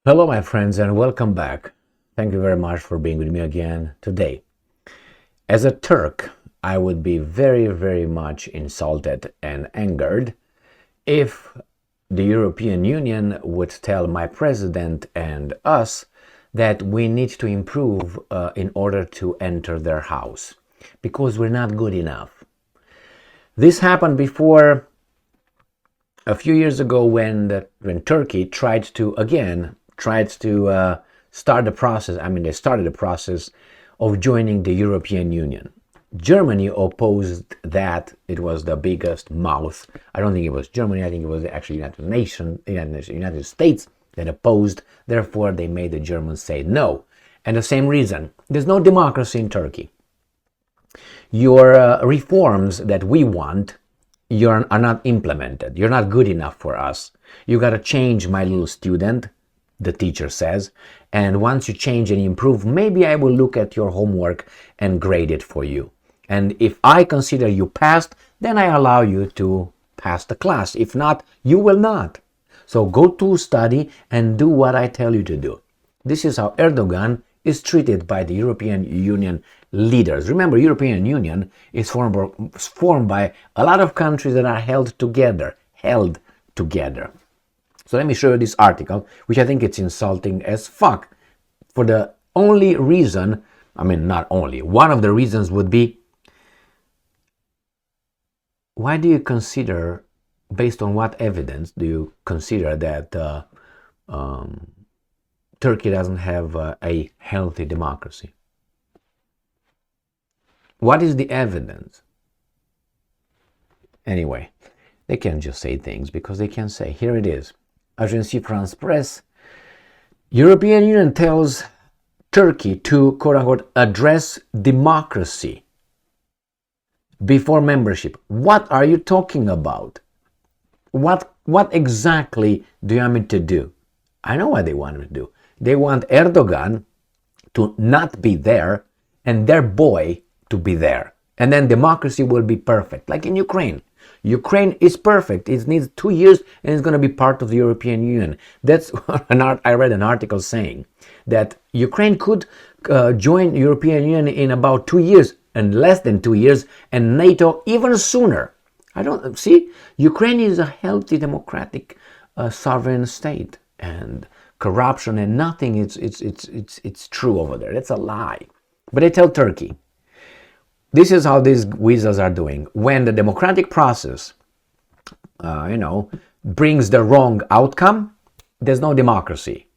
Hello, my friends, and welcome back. Thank you very much for being with me again today. As a Turk, I would be very, very much insulted and angered if the European Union would tell my president and us that we need to improve in order to enter their house because we're not good enough. This happened before a few years ago when Turkey tried to start the process. I mean, they started the process of joining the European Union. Germany opposed that. It was the biggest mouth. I don't think it was Germany. I think it was actually United States that opposed. Therefore, they made the Germans say no. And the same reason. There's no democracy in Turkey. Your reforms that we want are not implemented. You're not good enough for us. You got to change, my little student, the teacher says. And once you change and improve, maybe I will look at your homework and grade it for you. And if I consider you passed, then I allow you to pass the class. If not, you will not. So go to study and do what I tell you to do. This is how Erdogan is treated by the European Union leaders. Remember, European Union is formed by a lot of countries that are held together. So let me show you this article, which I think it's insulting as fuck. For the only reason, I mean, not only, one of the reasons would be, why do you consider, based on what evidence do you consider that Turkey doesn't have a healthy democracy? What is the evidence? Anyway, they can't just say things because they can say, here it is. Agence France Presse, European Union tells Turkey to, quote-unquote, address democracy before membership. What are you talking about? What exactly do you want me to do? I know what they want me to do. They want Erdogan to not be there and their boy to be there. And then democracy will be perfect, like in Ukraine. Ukraine is perfect. It needs 2 years and it's going to be part of the European Union. That's I read an article saying that Ukraine could join European Union in about 2 years and less than 2 years, and NATO even sooner. I don't see. Ukraine is a healthy, democratic, sovereign state, and corruption and nothing. It's true over there. That's a lie. But they tell Turkey. This is how these weasels are doing. When the democratic process, brings the wrong outcome, there's no democracy.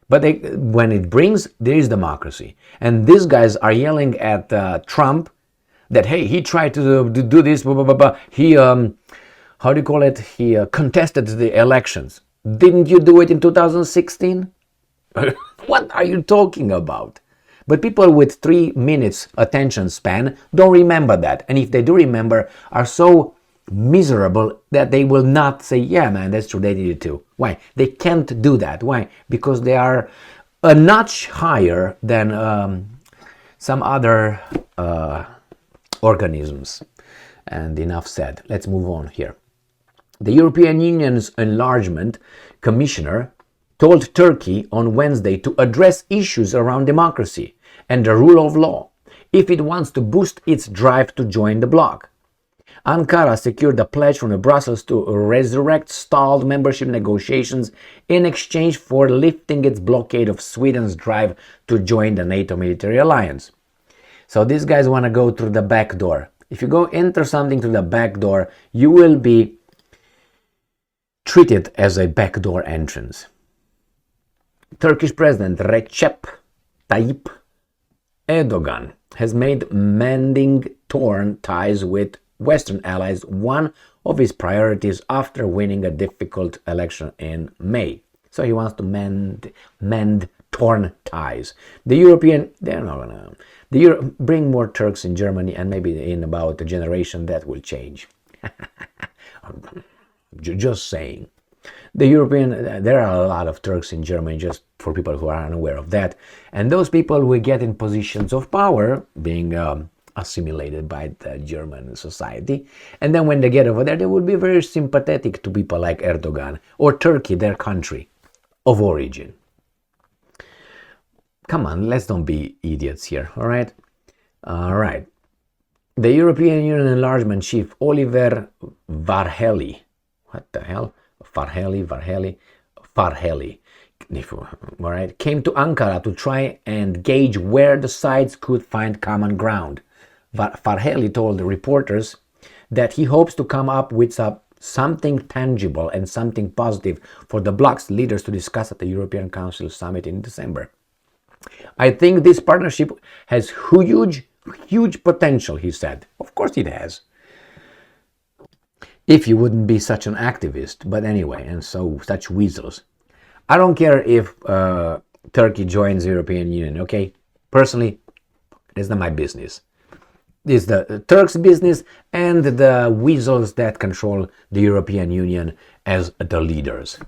But when it brings, there is democracy. And these guys are yelling at Trump that, hey, he tried to do this, blah, blah, blah, blah. He, how do you call it? He contested the elections. Didn't you do it in 2016? What are you talking about? But people with 3 minutes attention span don't remember that. And if they do remember, are so miserable that they will not say, yeah, man, that's true, they did it too. Why? They can't do that. Why? Because they are a notch higher than some other organisms. And enough said. Let's move on here. The European Union's enlargement commissioner told Turkey on Wednesday to address issues around democracy and the rule of law if it wants to boost its drive to join the bloc. Ankara secured a pledge from Brussels to resurrect stalled membership negotiations in exchange for lifting its blockade of Sweden's drive to join the NATO military alliance. So these guys want to go through the back door. If you go enter something through the back door, you will be treated as a backdoor entrance. Turkish President Recep Tayyip Erdogan has made mending torn ties with Western allies one of his priorities after winning a difficult election in May. So he wants to mend torn ties. They're not gonna bring more Turks in Germany, and maybe in about a generation that will change. Just saying. There are a lot of Turks in Germany, just for people who are unaware of that. And those people will get in positions of power, being assimilated by the German society. And then when they get over there, they will be very sympathetic to people like Erdogan or Turkey, their country of origin. Come on, let's don't be idiots here, all right? All right. The European Union enlargement chief Oliver Varhelyi, what the hell? Varhelyi, all right, came to Ankara to try and gauge where the sides could find common ground. Varhelyi told the reporters that he hopes to come up with something tangible and something positive for the bloc's leaders to discuss at the European Council summit in December. I think this partnership has huge potential, he said. Of course it has. If you wouldn't be such an activist, but anyway, and so such weasels. I don't care if Turkey joins the European Union, okay? Personally, it's not my business. It's the Turks' business and the weasels that control the European Union as the leaders.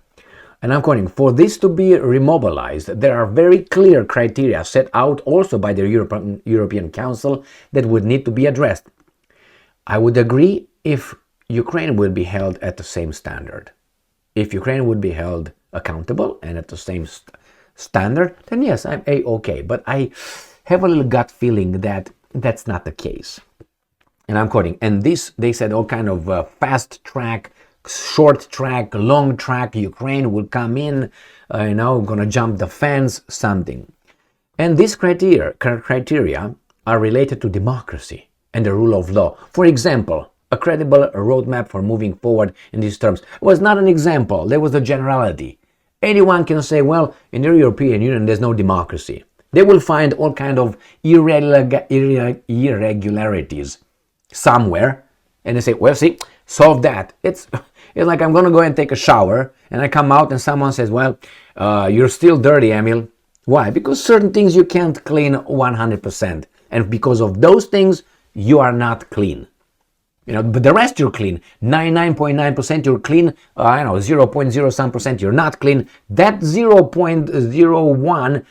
And I'm quoting, for this to be remobilized, there are very clear criteria set out also by the European Council that would need to be addressed. I would agree if Ukraine would be held at the same standard. If Ukraine would be held accountable and at the same standard, then yes, I'm A-okay. But I have a little gut feeling that that's not the case. And I'm quoting, and this, they said, all kind of fast track, short track, long track, Ukraine will come in, gonna jump the fence, something. And these criteria are related to democracy and the rule of law. For example, a credible roadmap for moving forward in these terms was not an example, there was a generality. Anyone can say, well, in the European Union there's no democracy. They will find all kind of irregularities somewhere, and they say, well, see, solve that. It's like I'm going to go and take a shower, and I come out and someone says, well, you're still dirty, Emil. Why? Because certain things you can't clean 100%. And because of those things, you are not clean. But the rest you're clean. 99.9% you're clean. 0.0 some percent you're not clean. That 0.01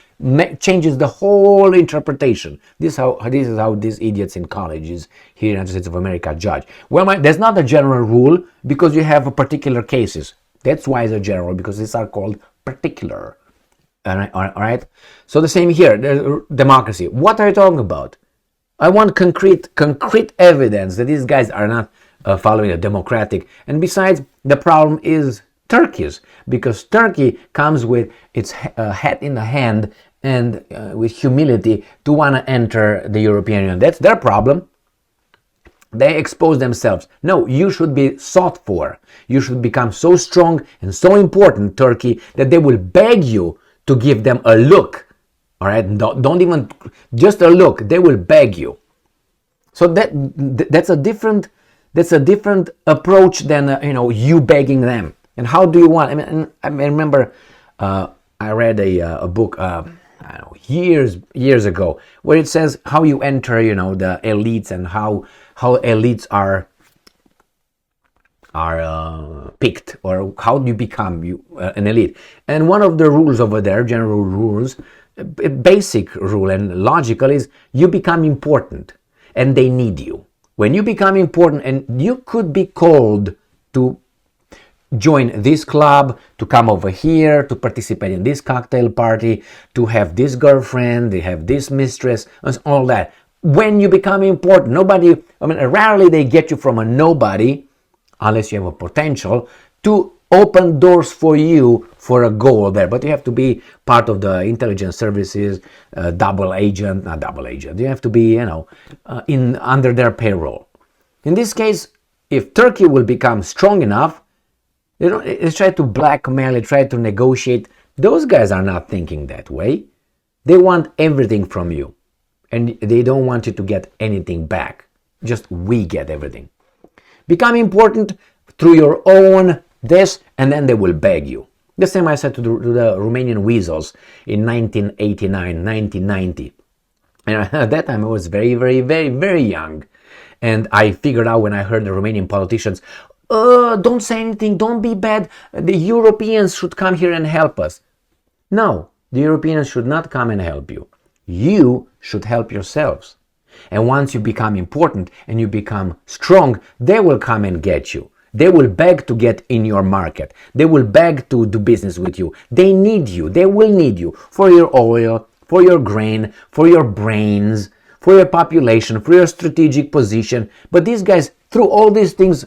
changes the whole interpretation. This is how these idiots in colleges here in the United States of America judge. Well, there's not a general rule because you have particular cases. That's why it's a general, because these are called particular. All right. So the same here. Democracy. What are you talking about? I want concrete evidence that these guys are not following a democratic. And besides, the problem is Turkey's, because Turkey comes with its head in the hand and with humility to want to enter the European Union. That's their problem. They expose themselves. No, you should be sought for. You should become so strong and so important, Turkey, that they will beg you to give them a look. All right, don't even just a look. They will beg you. So that's a different approach than you begging them. And how do you want? I remember I read a book years ago where it says how you enter the elites and how elites are picked, or how do you become an elite. And one of the rules over there, general rules, a basic rule and logical, is you become important and they need you. When you become important, and you could be called to join this club, to come over here, to participate in this cocktail party, to have this girlfriend, they have this mistress, and all that. When you become important, rarely they get you from a nobody, unless you have a potential, to open doors for you for a goal there. But you have to be part of the intelligence services, double agent. You have to be, under their payroll. In this case, if Turkey will become strong enough, they try to blackmail, they try to negotiate. Those guys are not thinking that way. They want everything from you. And they don't want you to get anything back. Just we get everything. Become important through your own this, and then they will beg you. The same I said to the Romanian weasels in 1989, 1990. And at that time I was very, very, very, very young. And I figured out when I heard the Romanian politicians, don't say anything, don't be bad, the Europeans should come here and help us. No, the Europeans should not come and help you. You should help yourselves. And once you become important and you become strong, they will come and get you. They will beg to get in your market. They will beg to do business with you. They need you. They will need you for your oil, for your grain, for your brains, for your population, for your strategic position. But these guys threw all these things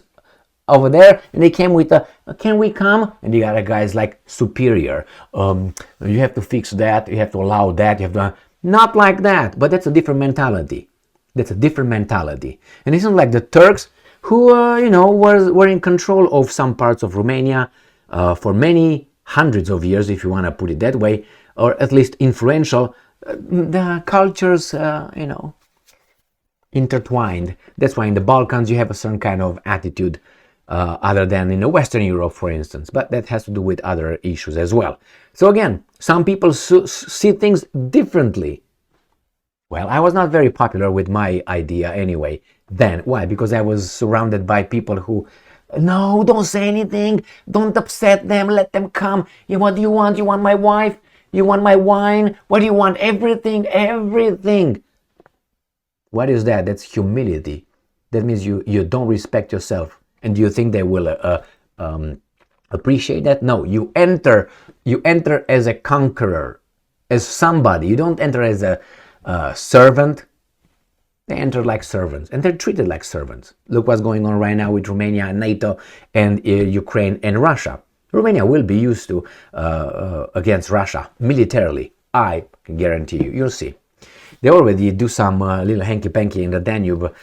over there, and they came with a, can we come? And the other guys like superior. You have to fix that, you have to allow that, you have to, not like that. But that's a different mentality. That's a different mentality. And it's not like the Turks who, were in control of some parts of Romania for many hundreds of years, if you want to put it that way, or at least influential. The cultures, intertwined. That's why in the Balkans you have a certain kind of attitude other than in Western Europe, for instance. But that has to do with other issues as well. So again, some people see things differently. Well, I was not very popular with my idea anyway. Then, why? Because I was surrounded by people who, no, don't say anything, don't upset them, let them come. What do you want? You want my wife? You want my wine? What do you want? Everything, everything. What is that? That's humility. That means you don't respect yourself. And do you think they will appreciate that? No, you enter as a conqueror, as somebody. You don't enter as a servant. They enter like servants, and they're treated like servants. Look what's going on right now with Romania and NATO and Ukraine and Russia. Romania will be used to against Russia militarily. I can guarantee you. You'll see. They already do some little hanky-panky in the Danube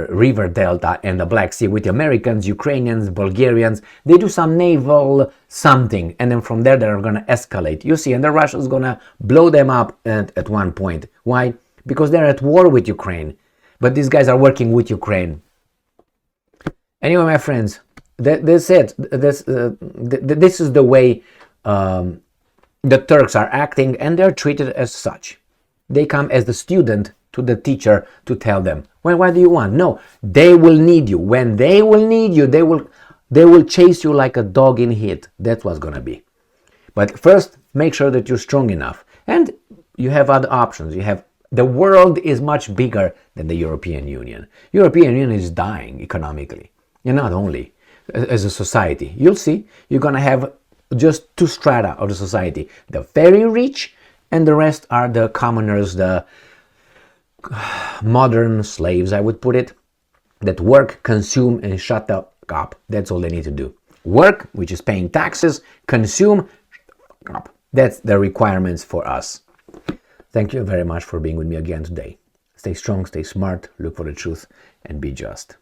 river delta and the Black Sea with the Americans, Ukrainians, Bulgarians. They do some naval something, and then from there they're going to escalate. You see, and the Russians going to blow them up at one point. Why? Because they're at war with Ukraine. But these guys are working with Ukraine. Anyway, my friends, that's it. This is the way the Turks are acting, and they're treated as such. They come as the student to the teacher to tell them, well, what do you want? No, they will need you. When they will need you, they will chase you like a dog in heat. That's what's going to be. But first, make sure that you're strong enough. And you have other options. The world is much bigger than the European Union. European Union is dying economically. And not only as a society. You'll see, you're going to have just two strata of the society. The very rich, and the rest are the commoners, the modern slaves, I would put it, that work, consume, and shut up. That's all they need to do. Work, which is paying taxes, consume, shut up. That's the requirements for us. Thank you very much for being with me again today. Stay strong, stay smart, look for the truth, and be just.